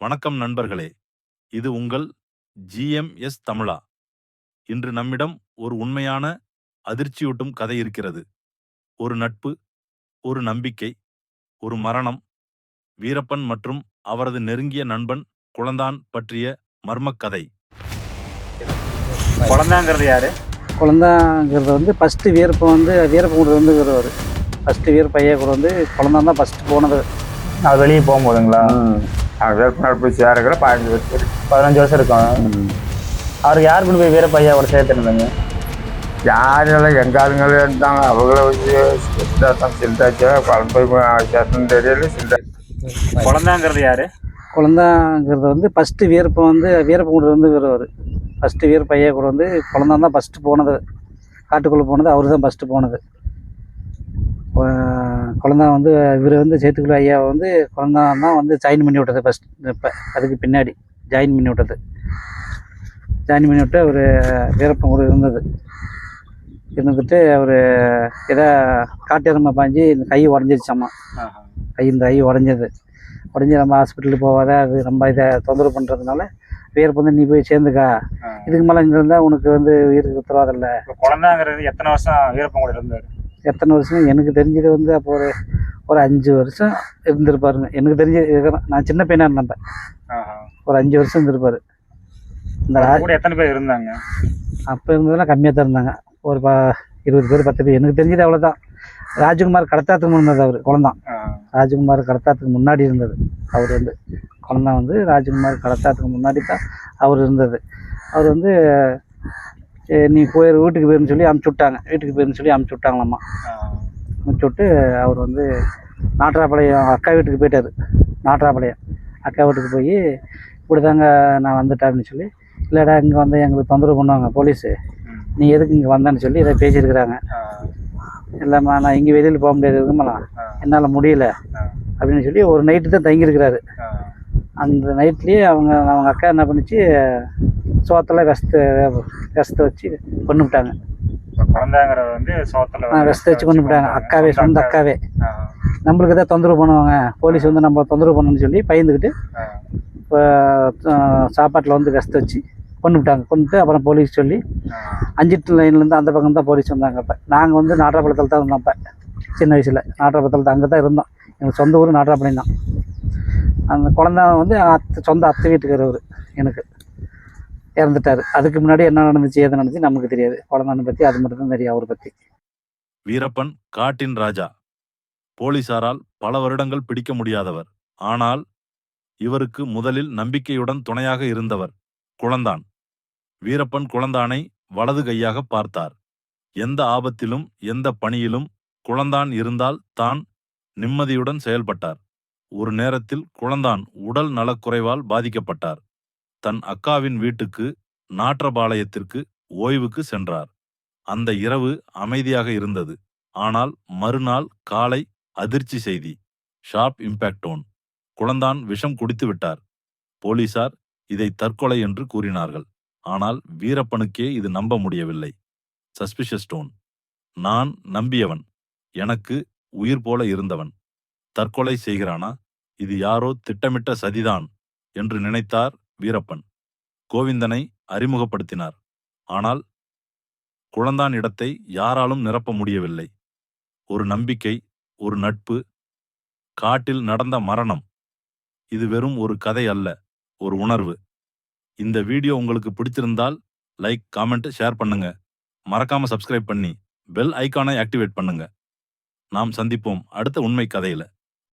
வணக்கம் நண்பர்களே, இது உங்கள் ஜிஎம்எஸ் தமிழா. இன்று நம்மிடம் ஒரு உண்மையான அதிர்ச்சியூட்டும் கதை இருக்கிறது. ஒரு நட்பு, ஒரு நம்பிக்கை, ஒரு மரணம். வீரப்பன் மற்றும் அவரது நெருங்கிய நண்பன் குழந்தான் பற்றிய மர்மக் கதை. குழந்தாங்கிறது யாரு? குழந்தாங்கிறது வந்து ஃபஸ்ட்டு வீரப்பன் கூட வருவார். ஃபஸ்ட்டு வீரப்பையா கூட குழந்தான் தான் ஃபஸ்ட்டு போனது. அது வெளியே போகும்போதுங்களா? வீரப்பனார் போய் சேரக்கிற 15 வருஷம் இருக்கும். அவருக்கு யார் கொண்டு போய் வீரப்பையாவோட சேர்த்துருந்தாங்க? யாரெல்லாம் எங்கள் ஆளுங்களே இருந்தாங்க. அவங்கள வச்சு சில்டாச்சா குழம்பு போய் சேர்த்துன்னு தெரியல. குழந்தாங்கிறது யாரு? குழந்தாங்கிறது ஃபஸ்ட்டு வீரப்பன் கூட வருவார். ஃபஸ்ட்டு வீரப்பையா கூட குழந்தான் தான் ஃபஸ்ட்டு போனது. காட்டுக்குள்ளே போனது அவர் தான் ஃபஸ்ட்டு போனது. குழந்தான் இவர் சேத்துக்குள்ள ஐயா குழந்தான் தான் ஜாயின் பண்ணி விட்டது ஃபஸ்ட். இப்போ அதுக்கு பின்னாடி ஜாயின் பண்ணி விட்டு அவர் வீரப்பன் கூட இருந்துட்டு அவர் ஏதோ காட்டெருமை பாஞ்சு இந்த கை உடஞ்சிருச்சாம்மா. இந்த கை உடஞ்சி நம்ம ஹாஸ்பிட்டலுக்கு போகாத, அது ரொம்ப இதை தொந்தரவு பண்ணுறதுனால வீரப்பன் நீ போய் சேர்ந்துக்கா, இதுக்கு மேலே இங்கே இருந்தால் உனக்கு உயிருக்கு உத்தரவாதம் இல்லை. குழந்தாங்கிறது எத்தனை வருஷம் வீரப்பன் கூட இருந்தார்? எத்தனை வருஷம் எனக்கு தெரிஞ்சது அப்போ ஒரு 5 வருஷம் இருந்திருப்பாருங்க. எனக்கு தெரிஞ்சு நான் சின்ன பையனாக இருந்தேன். ஒரு 5 வருஷம் இருந்திருப்பாரு. இந்த கூட எத்தனை பேர் இருந்தாங்க? அப்போ இருந்ததெல்லாம் கம்மியாக தான் இருந்தாங்க. ஒரு 20 பேர் 10 பேர். எனக்கு தெரிஞ்சது அவ்வளோதான். ராஜகுமார் கடத்தாத்துக்கு முன்னது அவர் குழந்தான். ராஜகுமார் கடத்தாத்துக்கு முன்னாடி இருந்தது அவர் குழந்தான் ராஜகுமார் கடத்தாத்துக்கு முன்னாடி தான் அவர் இருந்தது. அவர் நீ வீட்டுக்கு போயிருன்னு சொல்லி அமுச்சு விட்டாங்களாம்மா. அமுச்சு விட்டு அவர் நாட்ராபாளையம் அக்கா வீட்டுக்கு போயிட்டார். நாட்ராபாளையம் அக்கா வீட்டுக்கு போய் இப்படி தாங்க நான் வந்துட்டேன்னு சொல்லி, இல்லைடா இங்கே வந்தால் எங்களுக்கு தொந்தரவு பண்ணுவாங்க போலீஸு, நீ எதுக்கு இங்கே வந்தேன்னு சொல்லி இதை பேசியிருக்கிறாங்க. இல்லைம்மா நான் இங்கே வெளியில் போக முடியாது, இருக்குமாண்ணா என்னால் முடியல அப்படின்னு சொல்லி ஒரு நைட்டு தான் தங்கியிருக்கிறாரு. அந்த நைட்லேயே அவங்க அக்கா என்ன பண்ணிச்சு, சோத்தில் விஷத்தை வச்சு கொண்டு விட்டாங்க. விஷத்தை வச்சு கொண்டு விட்டாங்க. அக்காவே, சொந்த அக்காவே. நம்மளுக்கு தான் தொந்தரவு பண்ணுவாங்க போலீஸ், நம்ம தொந்தரவு பண்ணணும்னு சொல்லி பயந்துக்கிட்டு இப்போ சாப்பாட்டில் விஷத்தை வச்சு கொண்டு விட்டாங்க. கொண்டுட்டு அப்புறம் போலீஸ் சொல்லி 5 லைன்லேருந்து அந்த பக்கம் தான் போலீஸ் வந்தாங்க. அப்போ நாங்கள் நாட்ராபாளையத்தில் தான் இருந்தோம். அப்போ சின்ன வயசில் நாட்ராபாளையத்தில் தான் அங்கே தான் இருந்தோம். எங்கள் சொந்த ஊர் நாட்ராபாளையம் தான். அந்த குழந்தை சொந்த அத்தை வீட்டுக்கார் அவர் எனக்கு இறந்துட்டார். அதுக்கு முன்னாடி என்ன நடந்துச்சு ஏது நடந்துச்சு நமக்கு தெரியாது. குழந்தைன்னு பற்றி அது மட்டும் தான் தெரியும் அவரை பற்றி. வீரப்பன் காட்டின் ராஜா. போலீசாரால் பல வருடங்கள் பிடிக்க முடியாதவர். ஆனால் இவருக்கு முதலில் நம்பிக்கையுடன் துணையாக இருந்தவர் குழந்தான். வீரப்பன் குழந்தானை வலது கையாக பார்த்தார். எந்த ஆபத்திலும் எந்த பணியிலும் குழந்தான் இருந்தால் தான் நிம்மதியுடன் செயல்பட்டார். ஒரு நேரத்தில் குழந்தான் உடல் நலக்குறைவால் பாதிக்கப்பட்டார். தன் அக்காவின் வீட்டுக்கு நாட்ரபாளையத்திற்கு ஓய்வுக்கு சென்றார். அந்த இரவு அமைதியாக இருந்தது. ஆனால் மறுநாள் காலை அதிர்ச்சி செய்தி. Sharp impact one. குழந்தான் விஷம் குடித்து விட்டார். போலீசார் இதை தற்கொலை என்று கூறினார்கள். ஆனால் வீரப்பனுக்கே இது நம்ப முடியவில்லை. Suspicious tone. நான் நம்பியவன், எனக்கு உயிர் போல இருந்தவன் தற்கொலை செய்கிறானா? இது யாரோ திட்டமிட்ட சதிதான் என்று நினைத்தார் வீரப்பன். கோவிந்தனை அறிமுகப்படுத்தினார். ஆனால் குழந்தான் இடத்தை யாராலும் நிரப்ப முடியவில்லை. ஒரு நம்பிக்கை, ஒரு நட்பு, காட்டில் நடந்த மரணம். இது வெறும் ஒரு கதை அல்ல, ஒரு உணர்வு. இந்த வீடியோ உங்களுக்கு பிடிச்சிருந்தால் லைக், காமெண்ட், ஷேர் பண்ணுங்க. மறக்காம சப்ஸ்கிரைப் பண்ணி பெல் ஐகானை ஆக்டிவேட் பண்ணுங்க. நாம் சந்திப்போம் அடுத்த உண்மை கதையில.